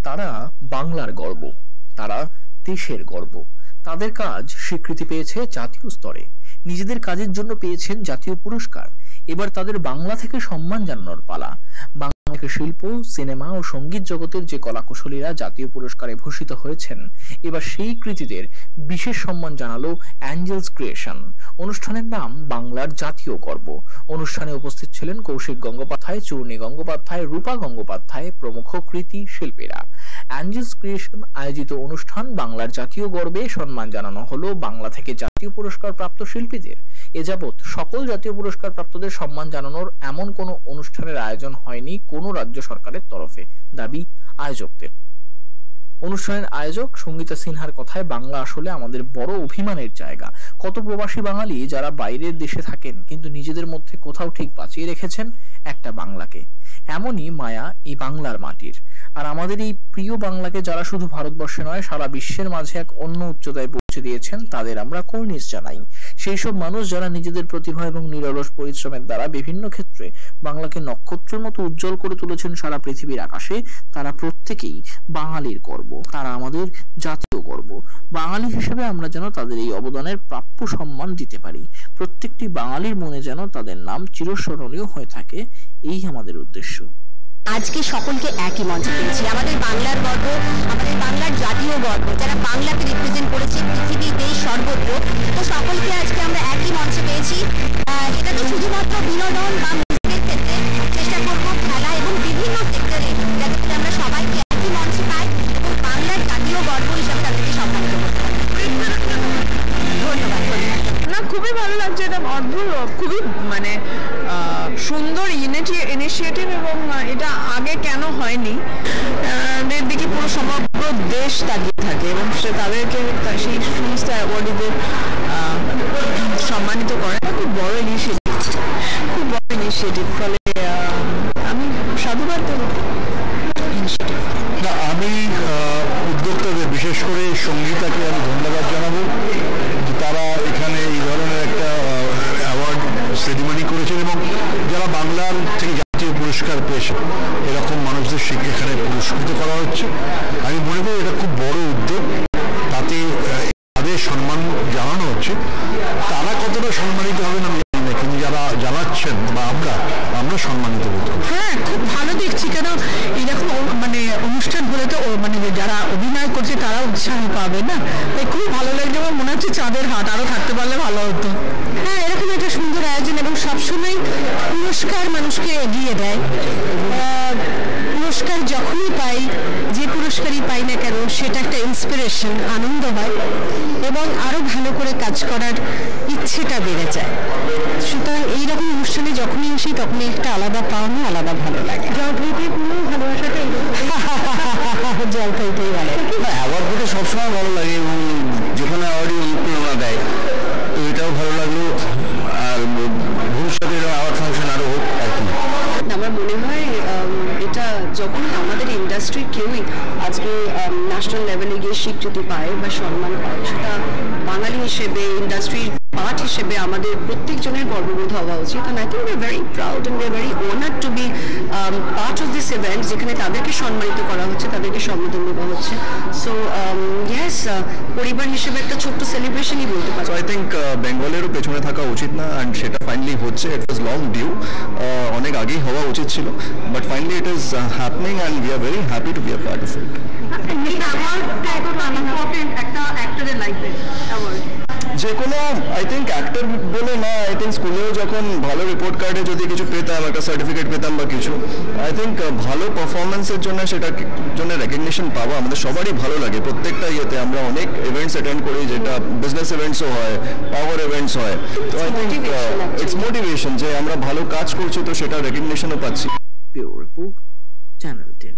তারা বাংলার গর্ব, তারা দেশের গর্ব। তাদের কাজ স্বীকৃতি পেয়েছে জাতীয় স্তরে, নিজেদের কাজের জন্য পেয়েছেন জাতীয় পুরস্কার। এবার তাদের বাংলা থেকে সম্মান জানানোর পালা। বাংলা থেকে শিল্প, সিনেমা ও সঙ্গীত জগতের যে কলাকুশলীরা জাতীয় পুরস্কারে ভূষিত হয়েছেন, এবার সেই কৃতীদের বিশেষ সম্মান জানালো অ্যাঞ্জেলস ক্রিয়েশন। অনুষ্ঠানের নাম বাংলার জাতীয় গর্ব। অনুষ্ঠানে উপস্থিত ছিলেন কৌশিক গঙ্গোপাধ্যায়, চূর্ণী গঙ্গোপাধ্যায়, রূপা গঙ্গোপাধ্যায় প্রমুখ কৃতী শিল্পীরা। অ্যাঞ্জেলস ক্রিয়েশন আয়োজিত অনুষ্ঠান বাংলার জাতীয় গর্বে সম্মান জানানো হলো বাংলা থেকে জাতীয় পুরস্কার প্রাপ্ত শিল্পীদের। এ যাবৎ সকল জাতীয় পুরস্কার প্রাপ্তদের সম্মান জানানোর এমন কোনো অনুষ্ঠানের আয়োজন হয়নি কোনো রাজ্য সরকারের তরফে, দাবি আয়োজকদের। অনুষ্ঠানের আয়োজক সঙ্গীতা সিনহার কথায়, বাংলা আসলে আমাদের বড় অভিমানের জায়গা। কত প্রবাসী বাঙালি যারা বাইরের দেশে থাকেন কিন্তু নিজেদের মধ্যে কোথাও ঠিক বাঁচিয়ে রেখেছেন একটা বাংলাকে। এমনই মায়া এই বাংলার মাটির। আর আমাদের এই প্রিয় বাংলাকে যারা শুধু ভারতবর্ষে নয় সারা বিশ্বের মাঝে এক অন্য উচ্চতায় পৌঁছে দিয়েছেন, তাদের আমরা কর্নিশ জানাই। সেই সব মানুষ যারা নিজেদের প্রতিভা এবং নিরলস পরিশ্রমের দ্বারা বিভিন্ন ক্ষেত্রে বাংলাকে নক্ষত্রের মতো উজ্জ্বল করে তুলেছেন সারা পৃথিবীর আকাশে, তারা প্রত্যেকেই বাঙালির গর্ব, তারা আমাদের জাতীয় গর্ব। বাঙালি হিসেবে আমরা যেন তাদের এই অবদানের প্রাপ্য সম্মান দিতে পারি। প্রত্যেকটি বাঙালির মনে যেন তাদের নাম চিরস্মরণীয় হয়ে থাকে, এই আমাদের উদ্দেশ্য। আজকে সকলকে একই মঞ্চে পেয়েছি। আমাদের বাংলার গর্ব, আমাদের বাংলার জাতীয় গর্ব, যারা বাংলাকে রিপ্রেজেন্ট করেছে পৃথিবী, দেশ, সর্বত্র, তো সকলকে আজকে আমরা একই মঞ্চে পেয়েছি। এটা তো শুধুমাত্র বিনোদন বা মিউজিকের ক্ষেত্রে, চেষ্টা করবো খেলা এবং বিভিন্ন সেক্টরে যাতে করে আমরা সবাইকে একই মঞ্চে পাই এবং বাংলার জাতীয় গর্ব হিসাবে তাদেরকে সম্মানিত করতে পারি। ধন্যবাদ। না, খুবই ভালো লাগছে। এটা অদ্ভুত, খুবই সুন্দর ইনিশিয়েটিভ এবং এটা আগে কেন হয়নি এর দিকে পুরো সমগ্র দেশ তাকিয়ে থাকে এবং সে তাদেরকে সেই সমস্ত অ্যাওয়ার্ডদের সম্মানিত করে। খুব বড় ইনিশিয়েটিভ, ফলে আমি সাধুবাদ দেব ইনিশিয়েটিভ। না, আমি উদ্যোক্তাদের, বিশেষ করে সঙ্গীতাকে আমি ধন্যবাদ জানাবো। তারা এখানে এই ধরনের একটা অ্যাওয়ার্ড সেরিমনি করেছেন এবং যারা বাংলার থেকে জাতীয় পুরস্কার পেয়েছে এরকম মানুষদের এখানে পুরস্কৃত করা হচ্ছে। আমি মনে করি এটা খুব বড় উদ্যোগ, তাতে তাদের সম্মান জানানো হচ্ছে। তারা কতটা সম্মানিত হবেন আমি জানি না, কিন্তু যারা জানাচ্ছেন বা আমরা সম্মানিত বোধ করি। হ্যাঁ, খুব ভালো দেখছি, কেন এরকম অনুষ্ঠান হলে তো যারা অভিনয় করছে তারা উৎসাহ পাবে না, তাই খুব ভালো লাগছে। আমার মনে হচ্ছে চাঁদের হাট আরো থাকতে পারলে ভালো হতো। হ্যাঁ, এরকম একটা সুন্দর আয়োজন এবং সবসময় পুরস্কার মানুষকে এগিয়ে দেয়। পুরস্কার যখনই পাই, যে পুরস্কারই পাই না কেন, সেটা একটা ইন্সপিরেশন, আনন্দ হয় এবং আরো ভালো করে কাজ করার ইচ্ছেটা বেড়ে যায়। সুতরাং এইরকম অনুষ্ঠানে যখনই আসি তখনই একটা আলাদা পাওনা, আলাদা ভালো লাগে। জলপাইতে কোনো ভালোবাসাটাই জলপাইতেই ভালো। অ্যাওয়ার্ড পেতে সবসময় ভালো লাগে এবং যেখানে অ্যাওয়ার্ডই অনুপ্রেরণা দেয়, তো এটাও ভালো লাগলো। আর ভবিষ্যতে অ্যাওয়ার্ড ফাংশন আরও হোক আর কি। আমার মনে হয় এটা যখন আমাদের ইন্ডাস্ট্রি কেউই আজকে ন্যাশনাল লেভেলে গিয়ে স্বীকৃতি পায় বা সম্মান পায়, সেটা বাঙালি হিসেবে, ইন্ডাস্ট্রির পার্ট হিসেবে আমাদের প্রত্যেকজনের গর্ববোধ হওয়া উচিত। And I think we're very proud and we're very honored to be part of this event, যেখানে তাদেরকে সম্মানিত করা হচ্ছে, তাদেরকে সম্বোধন দেওয়া হচ্ছে। সো ইয়েস, পরিবার হিসেবে একটা ছোট্ট সেলিব্রেশনই বলতে পারি। সো আই থিঙ্ক বেঙ্গলেরও পেছনে থাকা উচিত না, অ্যান্ড সেটা ফাইনালি হচ্ছে। ইট ওয়াজ লং ডিউ, অনেক আগেই হওয়া উচিত ছিল, but finally it is happening and we are very happy to be a part of it. যে কোনো আই থিঙ্ক অ্যাক্টর বলে না, আই থিঙ্ক স্কুলেও যখন ভালো রিপোর্ট কার্ডে যদি কিছু পেতাম, একটা সার্টিফিকেট পেতাম বা কিছু, আই থিঙ্ক ভালো পারফরমেন্সের জন্য সেটার জন্য রেকগনিশন পাওয়া আমাদের সবারই ভালো লাগে। প্রত্যেকটা ইয়েতে আমরা অনেক ইভেন্টস অ্যাটেন্ড করি, যেটা বিজনেস ইভেন্টসও হয়, পাওয়ার ইভেন্টস হয়। তো আই থিঙ্ক ইটস মোটিভেশন যে আমরা ভালো কাজ করছি, তো সেটা রেকগনিশনও পাচ্ছি। Bureau report, channel 10।